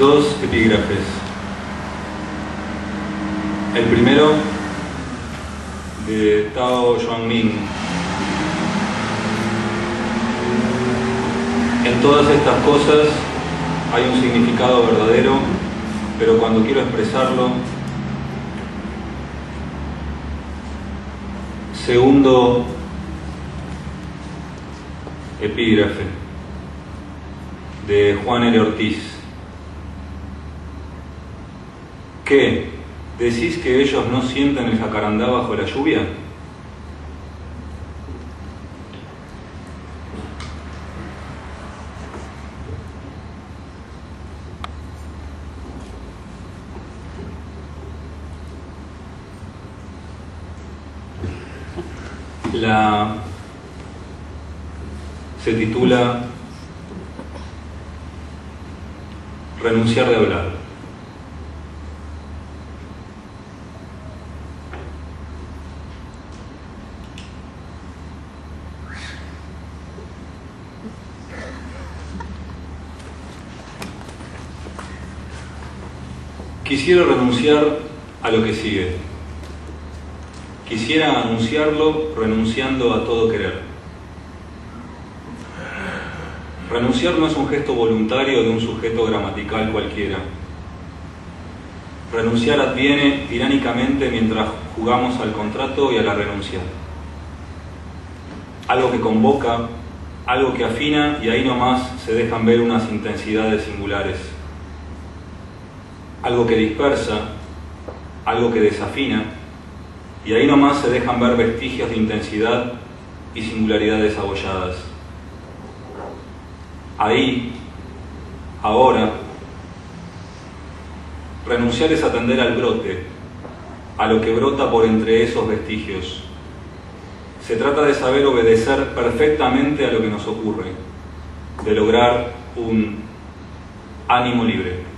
dos epígrafes. El primero de Tao Yuanming. En todas estas cosas hay un significado verdadero, pero cuando quiero expresarlo, segundo epígrafe de Juan L. Ortiz. ¿Qué? ¿Decís que ellos no sienten el jacarandá bajo la lluvia? Se titula Renunciar de hablar. Quisiera renunciar a lo que sigue. Quisiera anunciarlo renunciando a todo querer. Renunciar no es un gesto voluntario de un sujeto gramatical cualquiera. Renunciar adviene tiránicamente mientras jugamos al contrato y a la renuncia. Algo que convoca, algo que afina, y ahí nomás se dejan ver unas intensidades singulares. Algo que dispersa, algo que desafina, y ahí nomás se dejan ver vestigios de intensidad y singularidades abolladas. Ahí, ahora, renunciar es atender al brote, a lo que brota por entre esos vestigios. Se trata de saber obedecer perfectamente a lo que nos ocurre, de lograr un ánimo libre.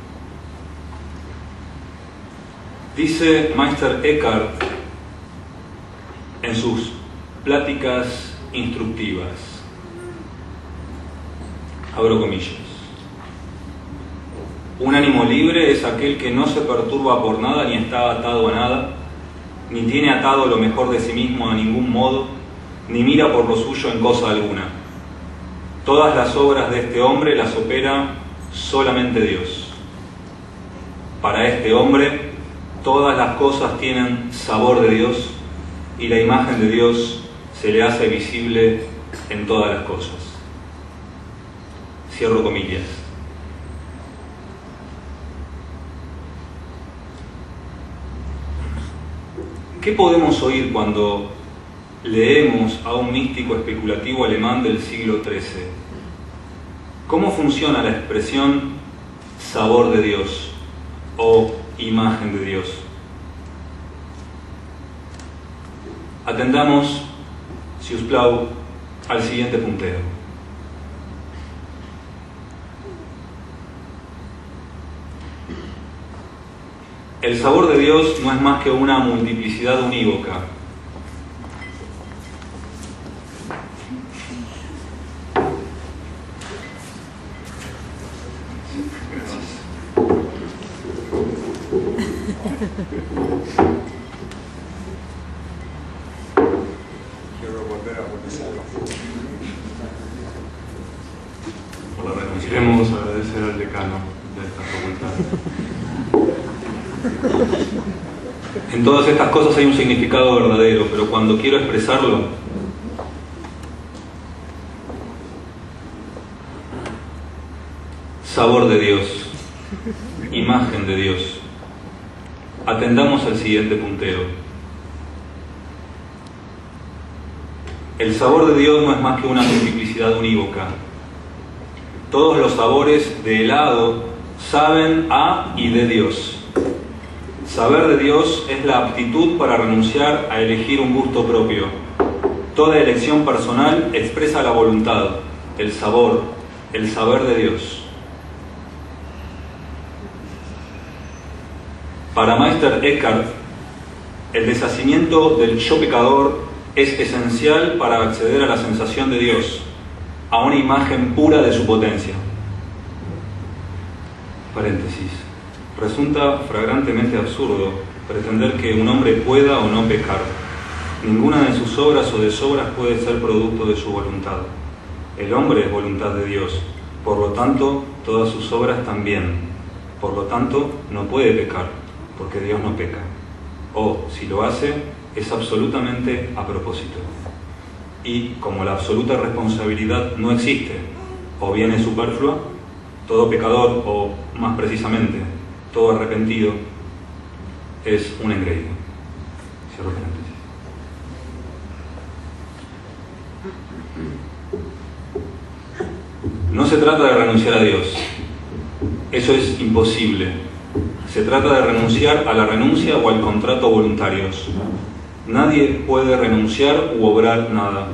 Dice Meister Eckhart en sus pláticas instructivas, abro comillas: un ánimo libre es aquel que no se perturba por nada ni está atado a nada, ni tiene atado lo mejor de sí mismo a ningún modo, ni mira por lo suyo en cosa alguna. Todas las obras de este hombre las opera solamente Dios. Para este hombre, todas las cosas tienen sabor de Dios y la imagen de Dios se le hace visible en todas las cosas. Cierro comillas. ¿Qué podemos oír cuando leemos a un místico especulativo alemán del siglo XIII? ¿Cómo funciona la expresión sabor de Dios o imagen de Dios? Atendamos, si us plau, al siguiente punteo. El sabor de Dios no es más que una multiplicidad unívoca. Quiero volver a agonizarlo. Queremos agradecer al decano de esta facultad. En todas estas cosas hay un significado verdadero, pero cuando quiero expresarlo, sabor de Dios, imagen de Dios. Atendamos al siguiente punteo. El sabor de Dios no es más que una multiplicidad unívoca. Todos los sabores de helado saben a y de Dios. Saber de Dios es la aptitud para renunciar a elegir un gusto propio. Toda elección personal expresa la voluntad, el sabor, el saber de Dios. Para Meister Eckhart, el deshacimiento del yo pecador es esencial para acceder a la sensación de Dios, a una imagen pura de su potencia. Paréntesis. Resulta flagrantemente absurdo pretender que un hombre pueda o no pecar. Ninguna de sus obras o desobras puede ser producto de su voluntad. El hombre es voluntad de Dios, por lo tanto, todas sus obras también. Por lo tanto, no puede pecar, porque Dios no peca. O, si lo hace, es absolutamente a propósito. Y, como la absoluta responsabilidad no existe, o bien es superflua, todo pecador, o más precisamente, todo arrepentido, es un engreído. Cierro paréntesis. No se trata de renunciar a Dios. Eso es imposible. Se trata de renunciar a la renuncia o al contrato voluntarios. Nadie puede renunciar u obrar nada.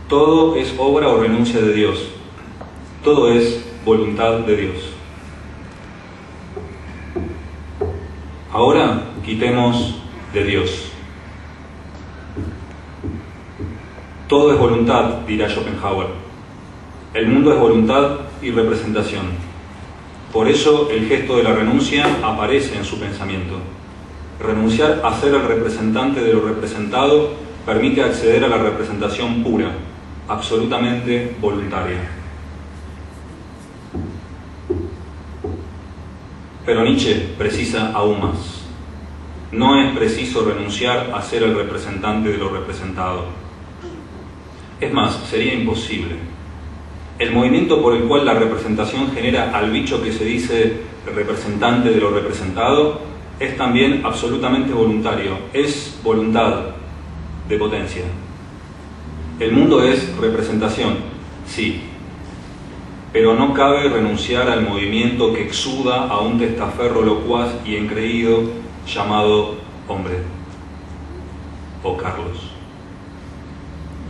Todo es obra o renuncia de Dios. Todo es voluntad de Dios. Ahora quitemos de Dios. Todo es voluntad, dirá Schopenhauer. El mundo es voluntad y representación. Por eso el gesto de la renuncia aparece en su pensamiento. Renunciar a ser el representante de lo representado permite acceder a la representación pura, absolutamente voluntaria. Pero Nietzsche precisa aún más. No es preciso renunciar a ser el representante de lo representado. Es más, sería imposible. El movimiento por el cual la representación genera al bicho que se dice representante de lo representado es también absolutamente voluntario, es voluntad de potencia. El mundo es representación, sí, pero no cabe renunciar al movimiento que exuda a un testaferro locuaz y engreído llamado hombre o Carlos.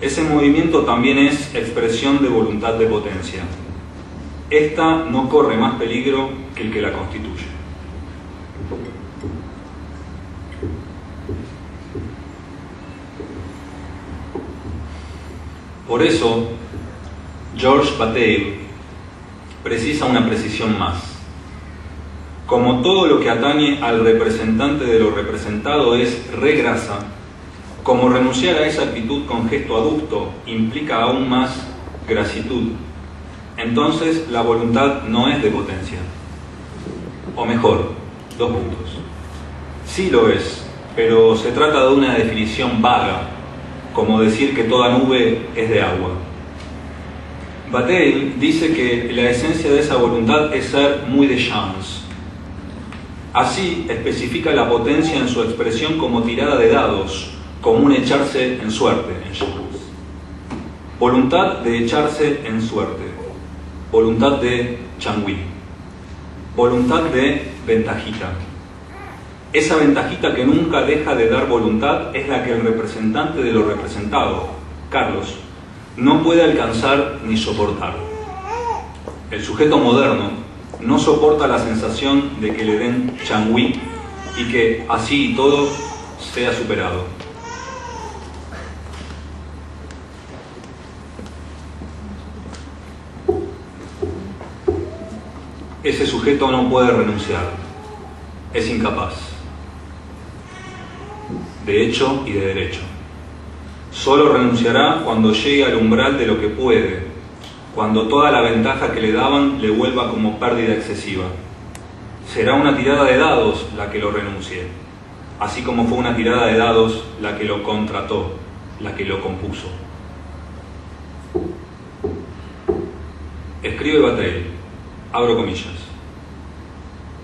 Ese movimiento también es expresión de voluntad de potencia. Esta no corre más peligro que el que la constituye. Por eso, Georges Bataille precisa una precisión más. Como todo lo que atañe al representante de lo representado es regrasa, como renunciar a esa actitud con gesto aducto implica aún más grasitud, entonces la voluntad no es de potencia. O mejor, dos puntos. Sí lo es, pero se trata de una definición vaga, como decir que toda nube es de agua. Bataille dice que la esencia de esa voluntad es ser muy de chance. Así especifica la potencia en su expresión como tirada de dados, como un echarse en suerte, en chance. Voluntad de echarse en suerte. Voluntad de changüí. Voluntad de ventajita. Esa ventajita que nunca deja de dar voluntad es la que el representante de lo representado, Carlos, no puede alcanzar ni soportar. El sujeto moderno no soporta la sensación de que le den changüí y que así y todo sea superado. Ese sujeto no puede renunciar, es incapaz, de hecho y de derecho. Solo renunciará cuando llegue al umbral de lo que puede, cuando toda la ventaja que le daban le vuelva como pérdida excesiva. Será una tirada de dados la que lo renuncie, así como fue una tirada de dados la que lo contrató, la que lo compuso. Escribe Bataille. Abro comillas.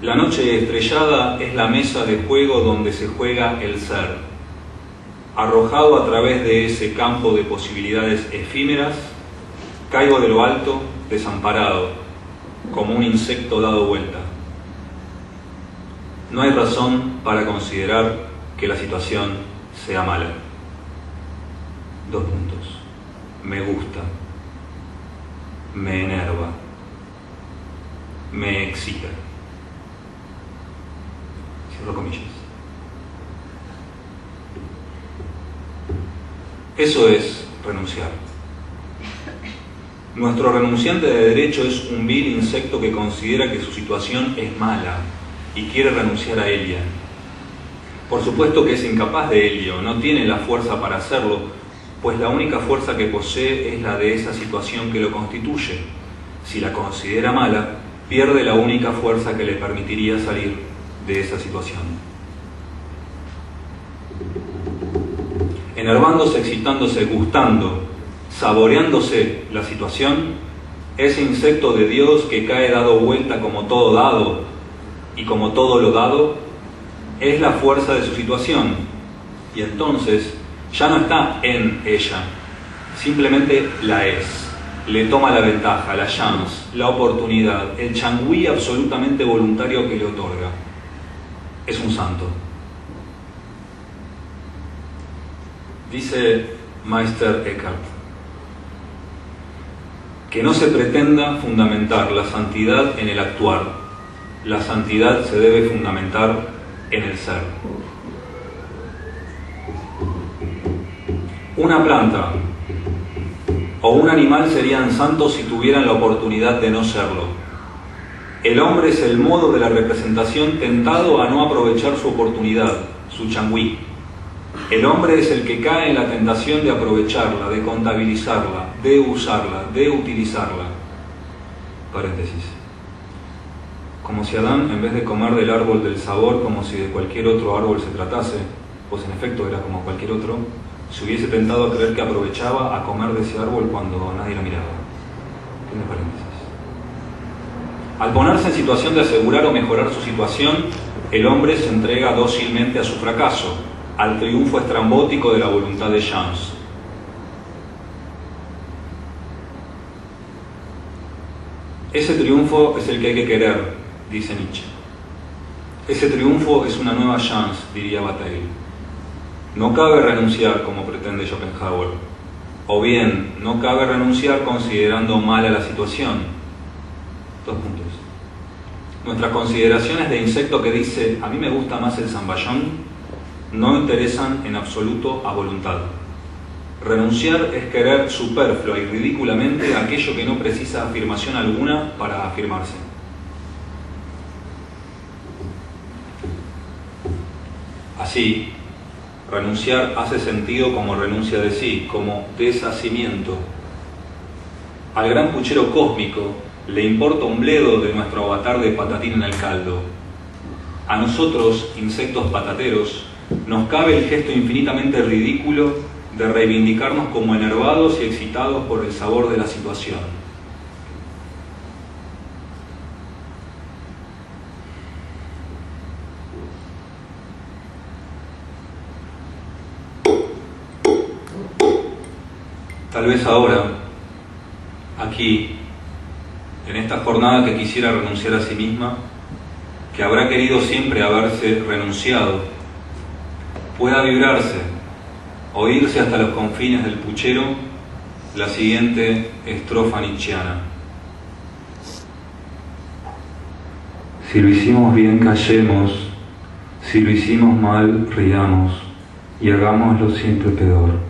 La noche estrellada es la mesa de juego donde se juega el ser. Arrojado a través de ese campo de posibilidades efímeras, caigo de lo alto, desamparado, como un insecto dado vuelta. No hay razón para considerar que la situación sea mala. Dos puntos. Me gusta. Me enerva. Me excita. Cierro comillas. Eso es renunciar. Nuestro renunciante de derecho es un vil insecto que considera que su situación es mala y quiere renunciar a ella. Por supuesto que es incapaz de ello, no tiene la fuerza para hacerlo, pues la única fuerza que posee es la de esa situación que lo constituye. Si la considera mala, pierde la única fuerza que le permitiría salir de esa situación. Enervándose, excitándose, gustando, saboreándose la situación, ese insecto de Dios que cae dado vuelta como todo dado y como todo lo dado, es la fuerza de su situación, y entonces ya no está en ella, simplemente la es, le toma la ventaja, la chance, la oportunidad, el changüí absolutamente voluntario que le otorga. Es un santo. Dice Meister Eckhart, que no se pretenda fundamentar la santidad en el actuar, la santidad se debe fundamentar en el ser. Una planta o un animal serían santos si tuvieran la oportunidad de no serlo. El hombre es el modo de la representación tentado a no aprovechar su oportunidad, su changüí. El hombre es el que cae en la tentación de aprovecharla, de contabilizarla, de usarla, de utilizarla. Paréntesis. Como si Adán, en vez de comer del árbol del sabor como si de cualquier otro árbol se tratase, pues en efecto era como cualquier otro, se hubiese tentado a creer que aprovechaba a comer de ese árbol cuando nadie lo miraba. Tiene paréntesis. Al ponerse en situación de asegurar o mejorar su situación, el hombre se entrega dócilmente a su fracaso, al triunfo estrambótico de la voluntad de chance. Ese triunfo es el que hay que querer, dice Nietzsche. Ese triunfo es una nueva chance, diría Bataille. No cabe renunciar como pretende Schopenhauer, o bien no cabe renunciar considerando mala la situación. 2 puntos. Nuestras consideraciones de insecto que dice a mí me gusta más el zamballón no interesan en absoluto a voluntad. Renunciar es querer superflua y ridículamente aquello que no precisa afirmación alguna para afirmarse. Así, renunciar hace sentido como renuncia de sí, como deshacimiento. Al gran puchero cósmico le importa un bledo de nuestro avatar de patatín en el caldo. A nosotros, insectos patateros, nos cabe el gesto infinitamente ridículo de reivindicarnos como enervados y excitados por el sabor de la situación. Tal vez ahora, aquí, en esta jornada que quisiera renunciar a sí misma, que habrá querido siempre haberse renunciado, pueda vibrarse, oírse hasta los confines del puchero la siguiente estrofa nietzscheana. Si lo hicimos bien, callemos, si lo hicimos mal, riamos, y hagámoslo siempre peor.